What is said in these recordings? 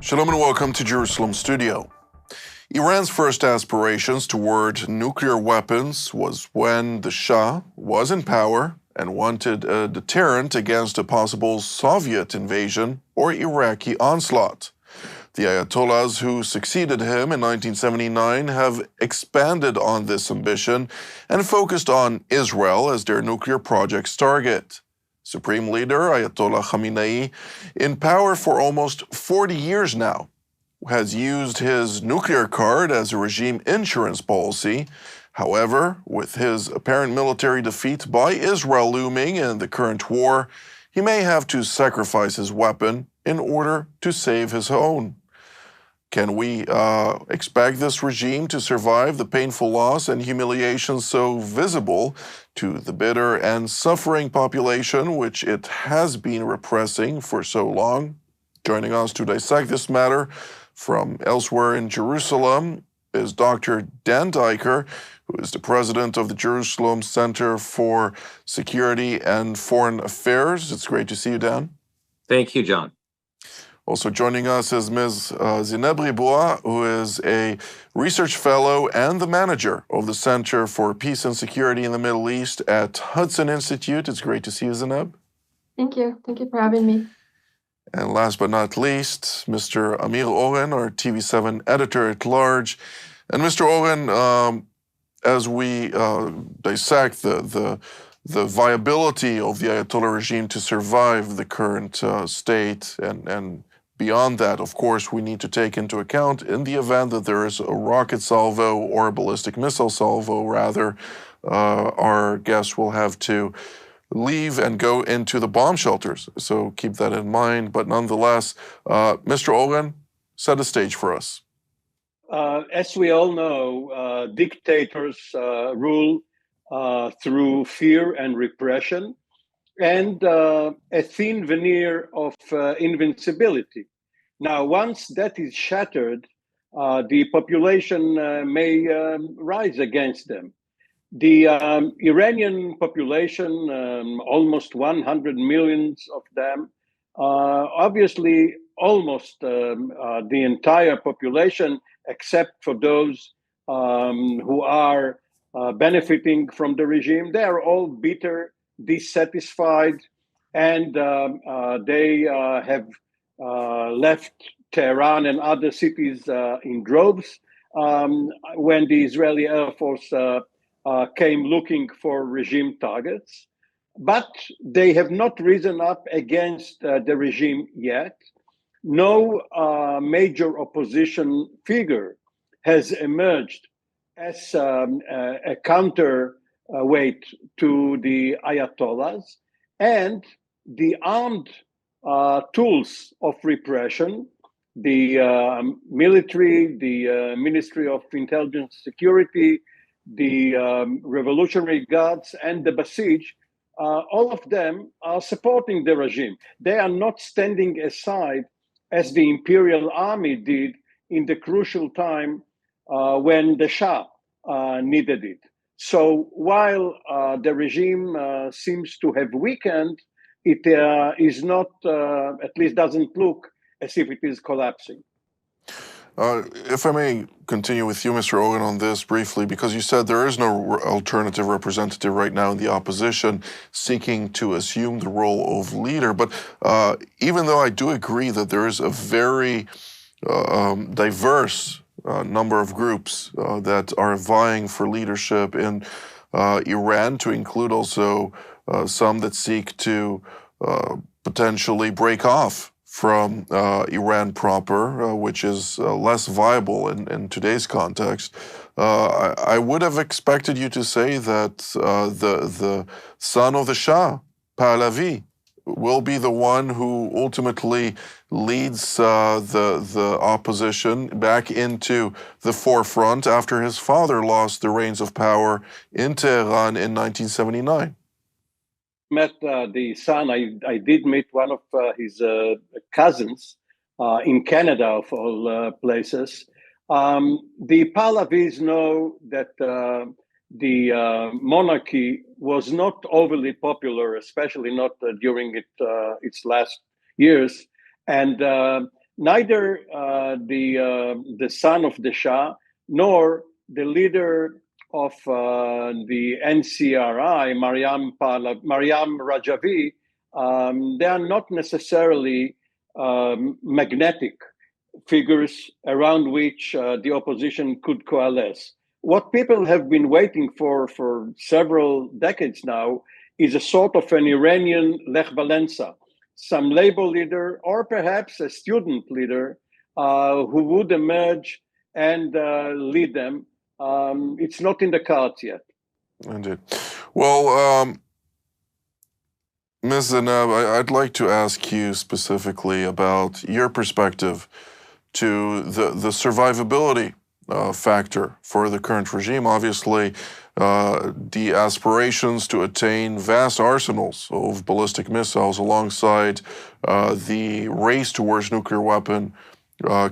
Shalom and welcome to Jerusalem Studio. Iran's first aspirations toward nuclear weapons was when the Shah was in power and wanted a deterrent against a possible Soviet invasion or Iraqi onslaught. The Ayatollahs who succeeded him in 1979 have expanded on this ambition and focused on Israel as their nuclear project's target. Supreme Leader Ayatollah Khamenei, in power for almost 40 years now, has used his nuclear card as a regime insurance policy. However, with his apparent military defeat by Israel looming in the current war, he may have to sacrifice his weapon in order to save his own. Can we expect this regime to survive the painful loss and humiliation so visible to the bitter and suffering population which it has been repressing for so long? Joining us to dissect this matter from elsewhere in Jerusalem is Dr. Dan Diker, who is the president of the Jerusalem Center for Security and Foreign Affairs. It's great to see you, Dan. Thank you, John. Also joining us is Ms. Zineb Riboua, who is a research fellow and the manager of the Center for Peace and Security in the Middle East at Hudson Institute. It's great to see you, Zineb. Thank you. Thank you for having me. And last but not least, Mr. Amir Oren, our TV7 editor-at-large. And Mr. Oren, as we dissect the viability of the Ayatollah regime to survive the current state and beyond that, of course, we need to take into account in the event that there is a rocket salvo or a ballistic missile salvo, rather, our guests will have to leave and go into the bomb shelters. So keep that in mind. But nonetheless, Mr. Oren, set a stage for us. As we all know, dictators rule through fear and repression and a thin veneer of invincibility. Now, once that is shattered, the population may rise against them. The Iranian population, almost 100 million of them, obviously almost the entire population, except for those who are benefiting from the regime, they are all bitter, dissatisfied, and they have left Tehran and other cities in droves when the Israeli Air Force came looking for regime targets. But they have not risen up against the regime yet. No major opposition figure has emerged as a counterweight to the Ayatollahs, and the armed tools of repression, the military, the Ministry of Intelligence Security, the Revolutionary Guards, and the Basij, all of them are supporting the regime. They are not standing aside as the Imperial Army did in the crucial time when the Shah needed it. So while the regime seems to have weakened, it is not, at least doesn't look as if it is collapsing. If I may continue with you, Mr. Owen, on this briefly, because you said there is no alternative representative right now in the opposition seeking to assume the role of leader. But even though I do agree that there is a very diverse number of groups that are vying for leadership in Iran, to include also some that seek to potentially break off from Iran proper, which is less viable in today's context. I would have expected you to say that the son of the Shah, Pahlavi, will be the one who ultimately leads the opposition back into the forefront after his father lost the reins of power in Tehran in 1979. Met the son. I did meet one of his cousins in Canada, of all places. The Pahlavis know that the monarchy was not overly popular, especially not during its last years. And neither the son of the Shah nor the leader of the NCRI, Maryam Rajavi, they are not necessarily magnetic figures around which the opposition could coalesce. What people have been waiting for several decades now is a sort of an Iranian Lech Walesa, some labor leader or perhaps a student leader who would emerge and lead them. It's not in the cards yet. Indeed. Well, Ms. Zainab, I'd like to ask you specifically about your perspective to the survivability factor for the current regime. Obviously, the aspirations to attain vast arsenals of ballistic missiles alongside the race towards nuclear weapon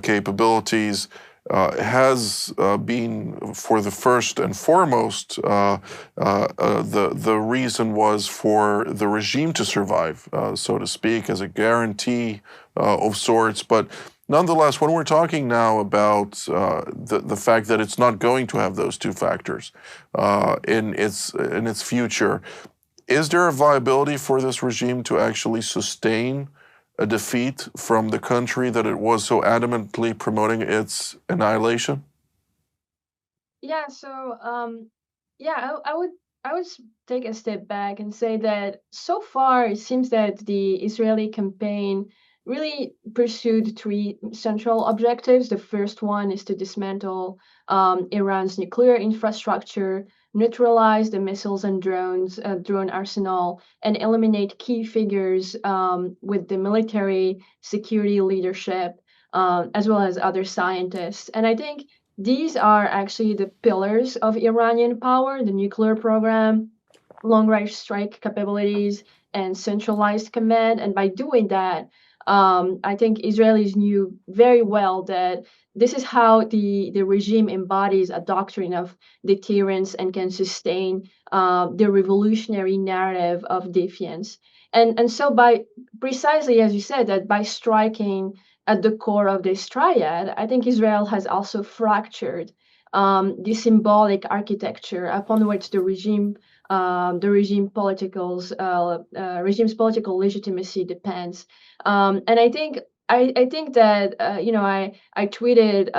capabilities has been, for the first and foremost, the reason was for the regime to survive, so to speak, as a guarantee of sorts. But nonetheless, when we're talking now about the fact that it's not going to have those two factors in its future, is there a viability for this regime to actually sustain a defeat from the country that it was so adamantly promoting its annihilation? Yeah, so yeah, I would take a step back and say that so far it seems that the Israeli campaign really pursued three central objectives. The first one is to dismantle Iran's nuclear infrastructure, neutralize the missiles and drone arsenal, and eliminate key figures with the military security leadership, as well as other scientists. And I think these are actually the pillars of Iranian power: the nuclear program, long-range strike capabilities, and centralized command. And by doing that, I think Israelis knew very well that this is how the regime embodies a doctrine of deterrence and can sustain the revolutionary narrative of defiance. And so by precisely as you said, that by striking at the core of this triad, I think Israel has also fractured the symbolic architecture upon which regime's political legitimacy depends. And I think that I tweeted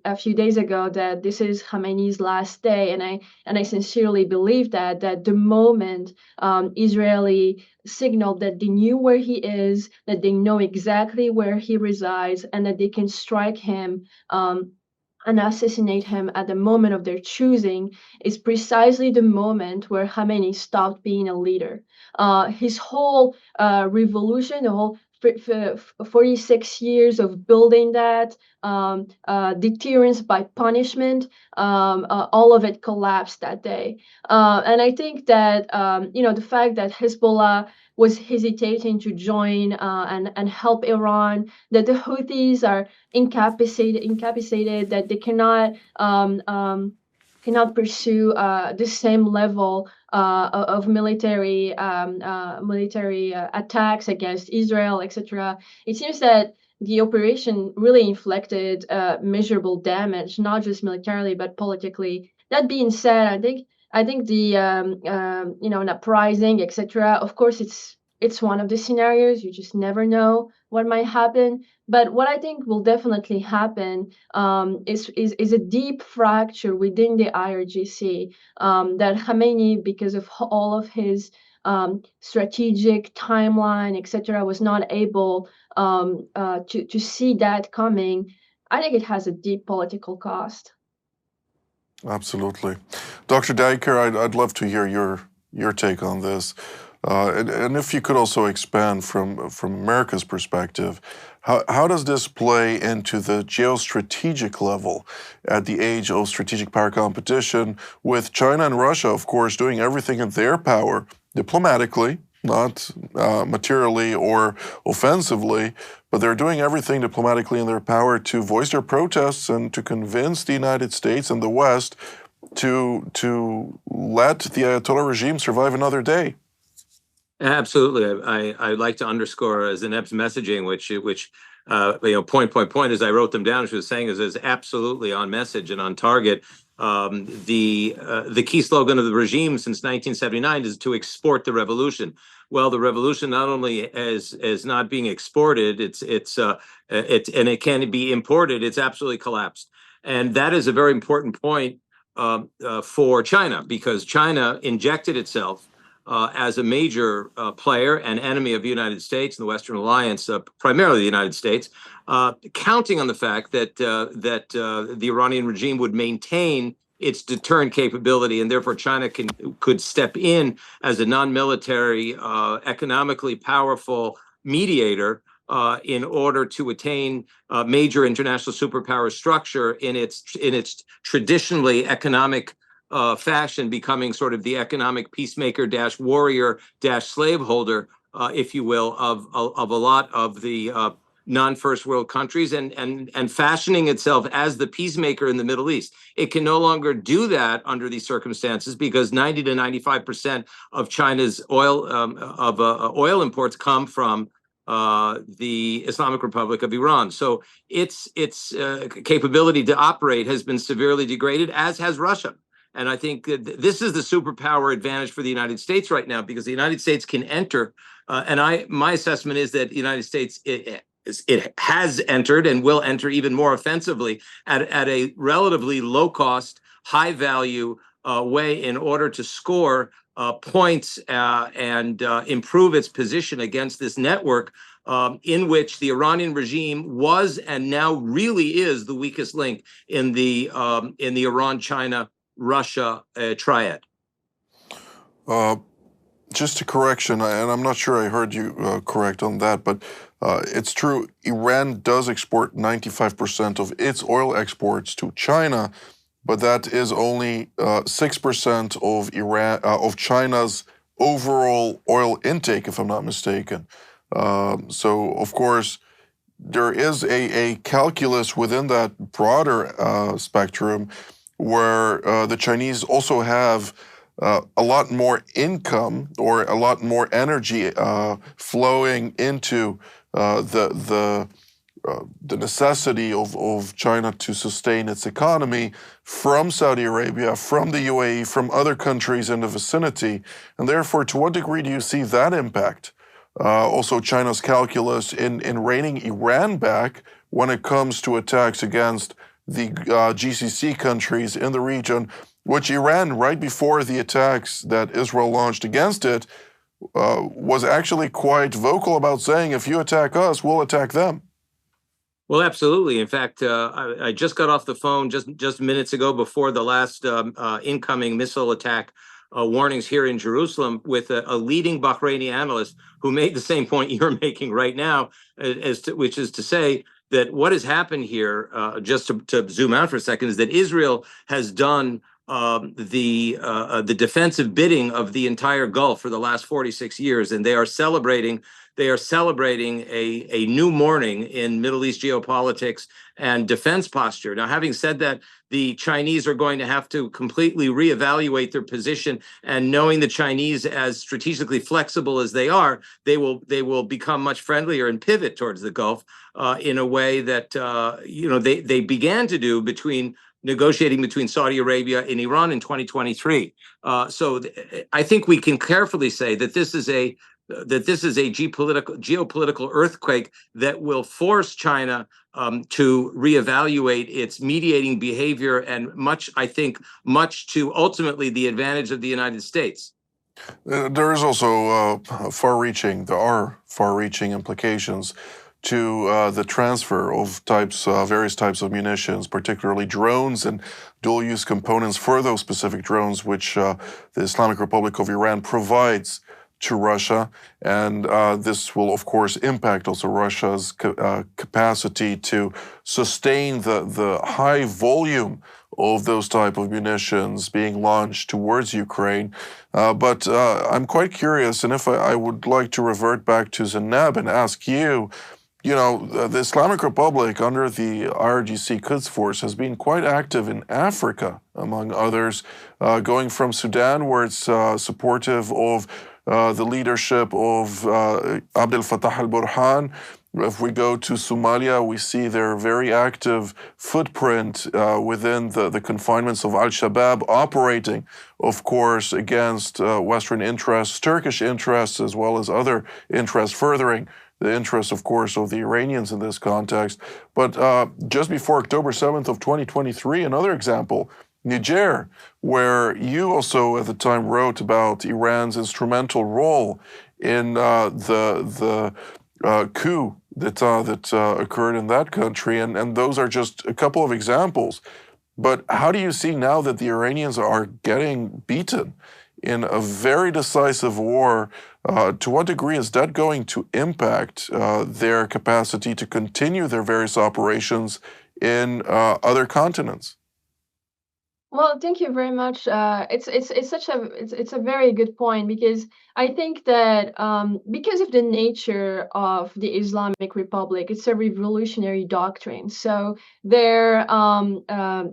a few days ago that this is Khamenei's last day, and I sincerely believe that the moment Israeli signaled that they knew where he is, that they know exactly where he resides, and that they can strike him and assassinate him at the moment of their choosing, is precisely the moment where Khamenei stopped being a leader. His whole revolution, the whole 46 years of building that, deterrence by punishment, all of it collapsed that day. And I think that the fact that Hezbollah was hesitating to join and help Iran, that the Houthis are incapacitated, that they cannot pursue the same level of military attacks against Israel, etc. It seems that the operation really inflicted measurable damage, not just militarily but politically. That being said, I think the an uprising, etc. Of course, it's one of the scenarios. You just never know what might happen. But what I think will definitely happen is a deep fracture within the IRGC, that Khamenei, because of all of his strategic timeline, etc., was not able to see that coming. I think it has a deep political cost. Absolutely. Dr. Diker, I'd love to hear your take on this. And if you could also expand from America's perspective, how does this play into the geostrategic level at the age of strategic power competition, with China and Russia, of course, doing everything in their power diplomatically, not materially or offensively, but they're doing everything diplomatically in their power to voice their protests and to convince the United States and the West to let the Ayatollah regime survive another day? Absolutely. I'd like to underscore Zeynep's messaging, which point, as I wrote them down, she was saying is absolutely on message and on target. The key slogan of the regime since 1979 is to export the revolution. Well, the revolution not only is not being exported, and it can be imported. It's absolutely collapsed, and that is a very important point for China, because China injected itself as a major player and enemy of the United States and the Western Alliance, primarily the United States, counting on the fact that the Iranian regime would maintain its deterrent capability, and therefore China could step in as a non-military, economically powerful mediator in order to attain major international superpower structure in its traditionally economic fashion, becoming sort of the economic peacemaker dash warrior dash slaveholder, if you will, of a lot of the non-first world countries, and fashioning itself as the peacemaker in the Middle East. It can no longer do that under these circumstances, because 90 to 95% of China's oil imports come from the Islamic Republic of Iran. So its capability to operate has been severely degraded, as has Russia. And I think this is the superpower advantage for the United States right now, because the United States can enter. My assessment is that the United States it has entered and will enter even more offensively at a relatively low cost, high value way, in order to score points and improve its position against this network in which the Iranian regime was and now really is the weakest link in the Iran-China Russia triad. Just a correction, and I'm not sure I heard you correct on that, but it's true. Iran does export 95% of its oil exports to China, but that is only 6% of China's overall oil intake, if I'm not mistaken. So, of course, there is a calculus within that broader spectrum where the Chinese also have a lot more income or a lot more energy flowing into the necessity of China to sustain its economy from Saudi Arabia, from the UAE, from other countries in the vicinity. And therefore, to what degree do you see that impact? Also, China's calculus in reining Iran back when it comes to attacks against the GCC countries in the region, which Iran, right before the attacks that Israel launched against it, was actually quite vocal about saying, if you attack us, we'll attack them. Well, absolutely. In fact, I just got off the phone just minutes ago, before the last incoming missile attack warnings here in Jerusalem, with a leading Bahraini analyst who made the same point you're making right now, which is to say that what has happened here, just to zoom out for a second, is that Israel has done the defensive bidding of the entire Gulf for the last 46 years, and they are celebrating a new morning in Middle East geopolitics and defense posture. Now, having said that, the Chinese are going to have to completely reevaluate their position, and knowing the Chinese as strategically flexible as they are, they will become much friendlier and pivot towards the Gulf in a way that they began to do negotiating between Saudi Arabia and Iran in 2023. So I think we can carefully say that this is a geopolitical earthquake that will force China to reevaluate its mediating behavior, and much to ultimately the advantage of the United States. There is also there are far-reaching implications to the transfer of various types of munitions, particularly drones and dual-use components for those specific drones, which the Islamic Republic of Iran provides to Russia. And this will, of course, impact also Russia's capacity to sustain the high volume of those type of munitions being launched towards Ukraine. But I'm quite curious, and if I would like to revert back to Zeynep and ask you, the Islamic Republic under the IRGC Quds Force has been quite active in Africa, among others, going from Sudan, where it's supportive of the leadership of Abdel Fattah al-Burhan. If we go to Somalia, we see their very active footprint within the confinements of al-Shabaab, operating, of course, against Western interests, Turkish interests, as well as other interests, furthering the interests, of course, of the Iranians in this context. But just before October 7th of 2023, another example, Niger, where you also at the time wrote about Iran's instrumental role in the coup that occurred in that country. And those are just a couple of examples. But how do you see now that the Iranians are getting beaten in a very decisive war? To what degree is that going to impact their capacity to continue their various operations in other continents? Well, thank you very much. It's a very good point, because I think that because of the nature of the Islamic Republic, it's a revolutionary doctrine. So their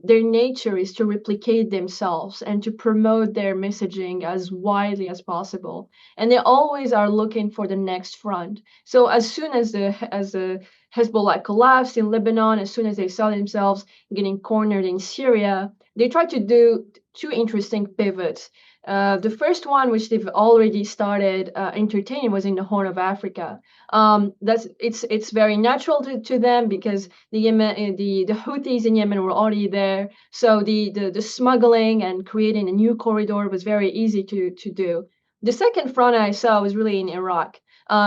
nature is to replicate themselves and to promote their messaging as widely as possible, and they always are looking for the next front. So as soon as the Hezbollah collapsed in Lebanon, as soon as they saw themselves getting cornered in Syria, they tried to do two interesting pivots. The first one, which they've already started entertaining, was in the Horn of Africa. It's very natural to them, because the Houthis in Yemen were already there, so the smuggling and creating a new corridor was very easy to do. The second front I saw was really in Iraq,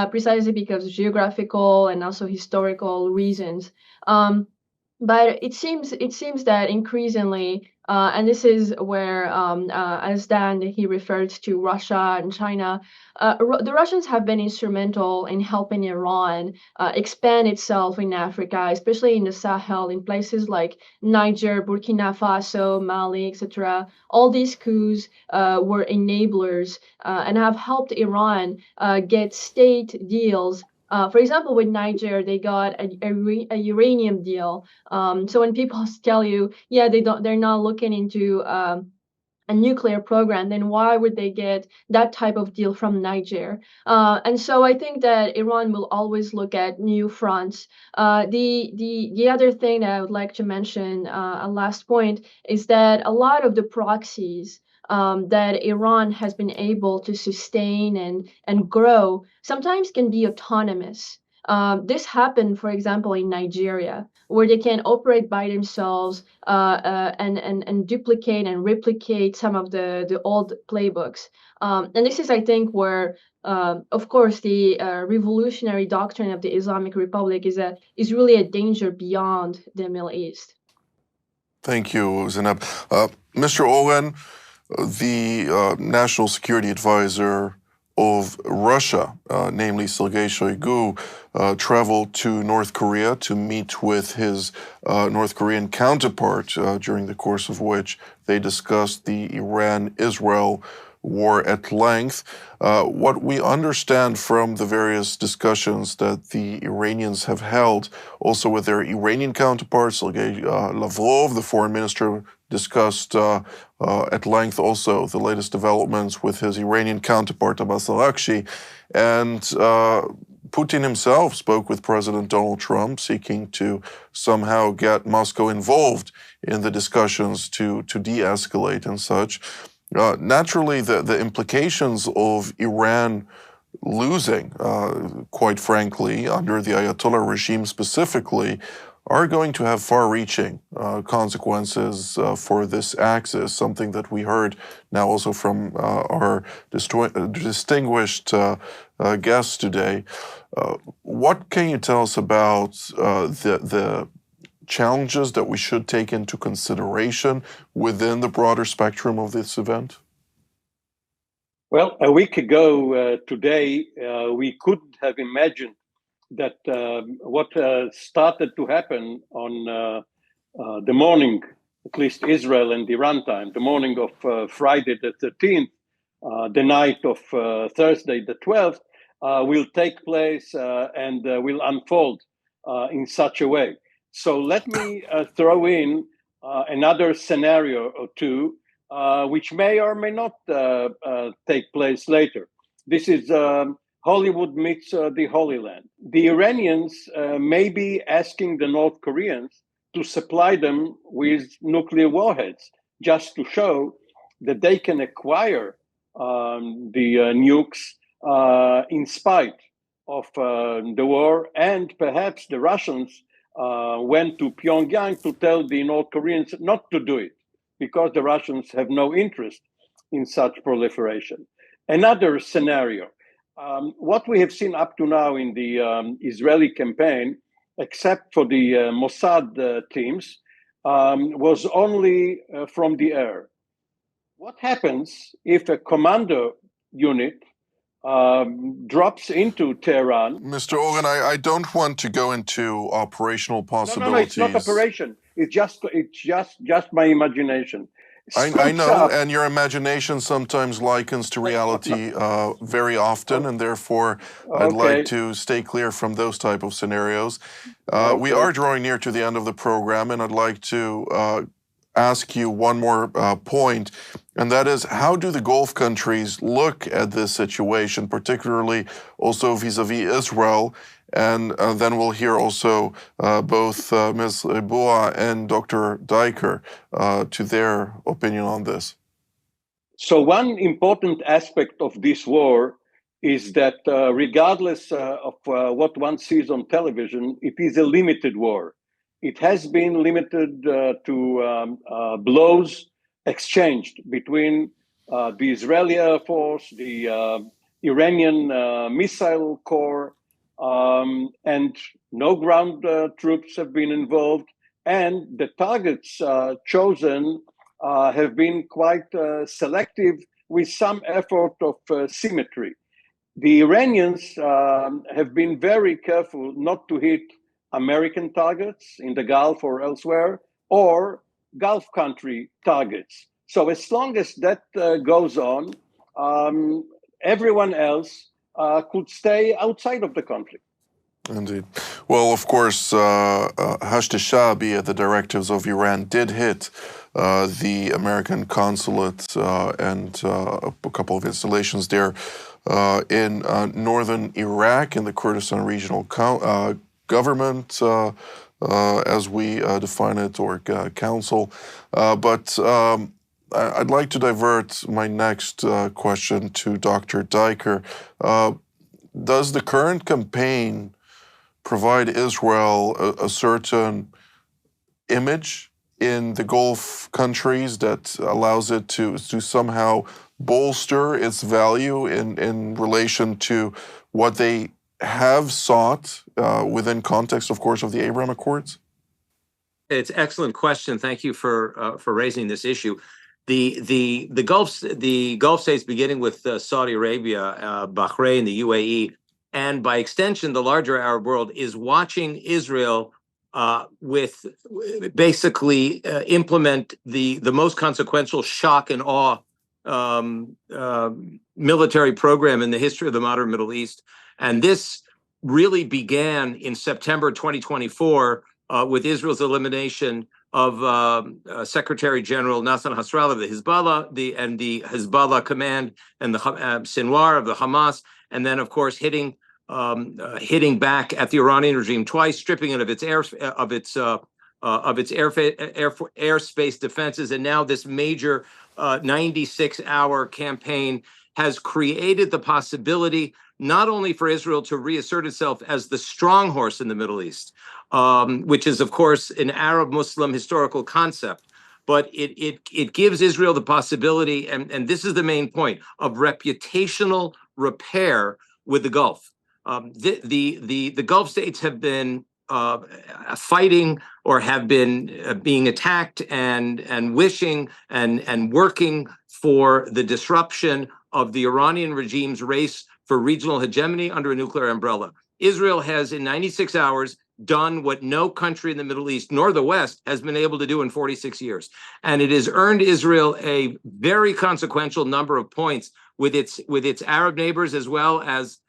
precisely because of geographical and also historical reasons. But it seems that increasingly, and this is where, as Dan, he referred to Russia and China, the Russians have been instrumental in helping Iran expand itself in Africa, especially in the Sahel, in places like Niger, Burkina Faso, Mali, etc. All these coups were enablers and have helped Iran get state deals. For example, with Niger, they got a uranium deal. So when people tell you, yeah, they're not looking into a nuclear program, then why would they get that type of deal from Niger? And so I think that Iran will always look at new fronts. The other thing that I would like to mention, a last point, is that a lot of the proxies that Iran has been able to sustain and grow sometimes can be autonomous. This happened, for example, in Nigeria, where they can operate by themselves and duplicate and replicate some of the old playbooks. And this is, I think, where, of course, the revolutionary doctrine of the Islamic Republic is really a danger beyond the Middle East. Thank you, Zainab. Mr. Owen, the National Security Advisor of Russia, namely Sergei Shoigu, traveled to North Korea to meet with his North Korean counterpart, during the course of which they discussed the Iran-Israel war at length. What we understand from the various discussions that the Iranians have held, also with their Iranian counterparts, Sergei Lavrov, the foreign minister, discussed at length also the latest developments with his Iranian counterpart, Abbas Araghchi, and Putin himself spoke with President Donald Trump, seeking to somehow get Moscow involved in the discussions to de-escalate and such. Naturally, the implications of Iran losing, quite frankly, under the Ayatollah regime specifically, are going to have far-reaching consequences for this axis, something that we heard now also from our distinguished guests today. What can you tell us about the challenges that we should take into consideration within the broader spectrum of this event? Well, a week ago today, we couldn't have imagined that what started to happen on the morning, at least Israel and Iran time, the morning of Friday the 13th, the night of Thursday the 12th, will take place and will unfold in such a way. So let me throw in another scenario or two, which may or may not take place later. This is Hollywood meets the Holy Land. The Iranians may be asking the North Koreans to supply them with nuclear warheads, just to show that they can acquire the nukes in spite of the war. And perhaps the Russians went to Pyongyang to tell the North Koreans not to do it, because the Russians have no interest in such proliferation. Another scenario, what we have seen up to now in the Israeli campaign, except for the Mossad teams, was only from the air. What happens if a commando unit drops into Tehran? Mr. Oren, I don't want to go into operational possibilities. No, it's not operation. It's just my imagination. I know, and your imagination sometimes likens to reality very often, and therefore I'd like to stay clear from those type of scenarios. We are drawing near to the end of the program, and I'd like to ask you one more point, and that is, how do the Gulf countries look at this situation, particularly also vis-a-vis Israel? And then we'll hear also both Ms. Boa and Dr. Diker to their opinion on this. So one important aspect of this war is that regardless of what one sees on television, it is a limited war. It has been limited to blows exchanged between the Israeli Air Force, the Iranian Missile Corps, and no ground troops have been involved. And the targets chosen have been quite selective, with some effort of symmetry. The Iranians have been very careful not to hit American targets in the Gulf or elsewhere, or Gulf country targets. So as long as that goes on, everyone else could stay outside of the conflict. Indeed. Well, of course, Shah, the directives of Iran, did hit the American consulate and a couple of installations there in northern Iraq, in the Kurdistan Regional Government, as we define it, or council. But I'd like to divert my next question to Dr. Diker. Does the current campaign provide Israel a certain image in the Gulf countries that allows it to somehow bolster its value in relation to what they have sought within context, of course, of the Abraham Accords? It's an excellent question. Thank you for raising this issue. The Gulf states, beginning with Saudi Arabia, Bahrain, the UAE, and by extension the larger Arab world, is watching Israel with basically implement the most consequential shock and awe military program in the history of the modern Middle East. And this really began in September 2024 with Israel's elimination of Secretary General Nasser Nasrallah of the Hezbollah, and the Hezbollah command, and the Sinwar of the Hamas, and then, of course, hitting back at the Iranian regime twice, stripping it of its airspace defenses, and now this major 96-hour campaign has created the possibility not only for Israel to reassert itself as the strong horse in the Middle East, which is, of course, an Arab-Muslim historical concept, but it gives Israel the possibility, and this is the main point, of reputational repair with the Gulf. The Gulf states have been fighting, or have been being attacked and wishing and working for the disruption of the Iranian regime's race for regional hegemony under a nuclear umbrella. Israel has, in 96 hours, done what no country in the Middle East, nor the West, has been able to do in 46 years. And it has earned Israel a very consequential number of points with its Arab neighbors, as well as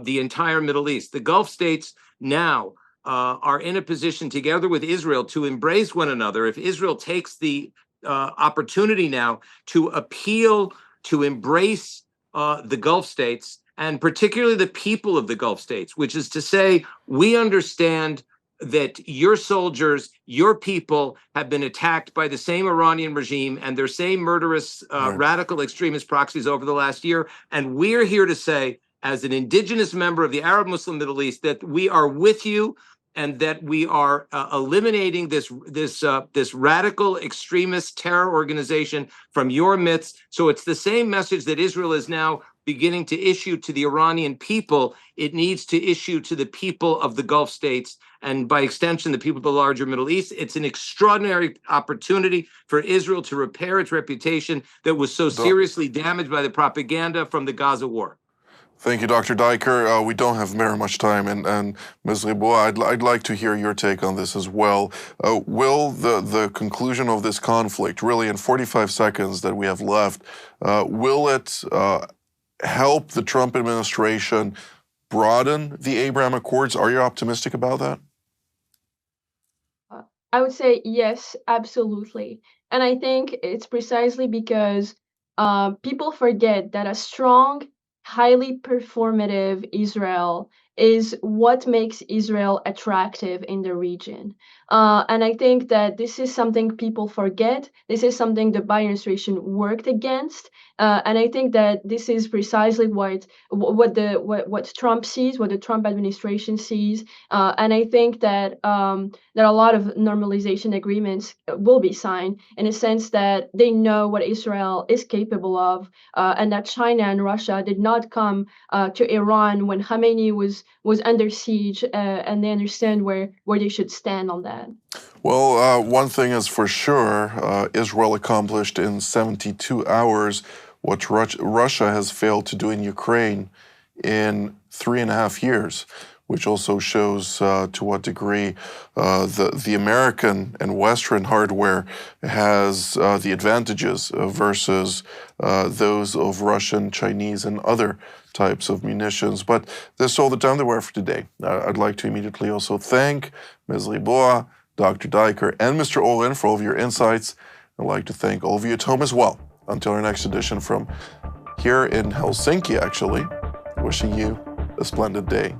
the entire Middle East. The Gulf states now are in a position, together with Israel, to embrace one another. If Israel takes the opportunity now to appeal, to embrace the Gulf states, and particularly the people of the Gulf states, which is to say, we understand that your soldiers, your people have been attacked by the same Iranian regime and their same murderous radical extremist proxies over the last year. And we're here to say, as an indigenous member of the Arab Muslim Middle East, that we are with you and that we are eliminating this radical extremist terror organization from your midst. So it's the same message that Israel is now beginning to issue to the Iranian people. It needs to issue to the people of the Gulf states, and by extension, the people of the larger Middle East. It's an extraordinary opportunity for Israel to repair its reputation that was so seriously damaged by the propaganda from the Gaza war. Thank you, Dr. Diker. We don't have very much time, and Ms. Ribois, I'd like to hear your take on this as well. Will the conclusion of this conflict, really in 45 seconds that we have left, will it help the Trump administration broaden the Abraham Accords? Are you optimistic about that? I would say yes, absolutely. And I think it's precisely because people forget that a strong, highly performative Israel is what makes Israel attractive in the region. And I think that this is something people forget. This is something the Biden administration worked against. And I think that this is precisely what Trump sees, what the Trump administration sees. And I think that that a lot of normalization agreements will be signed in a sense that they know what Israel is capable of, and that China and Russia did not come to Iran when Khamenei was under siege, and they understand where they should stand on that. Well, one thing is for sure, Israel accomplished in 72 hours what Russia has failed to do in Ukraine in 3.5 years, which also shows to what degree the American and Western hardware has the advantages versus those of Russian, Chinese, and other types of munitions. But that's all the time that we have for today. I'd like to immediately also thank Ms. Ribois, Dr. Diker, and Mr. Olin for all of your insights. I'd like to thank all of you at home as well. Until our next edition from here in Helsinki, actually, wishing you a splendid day.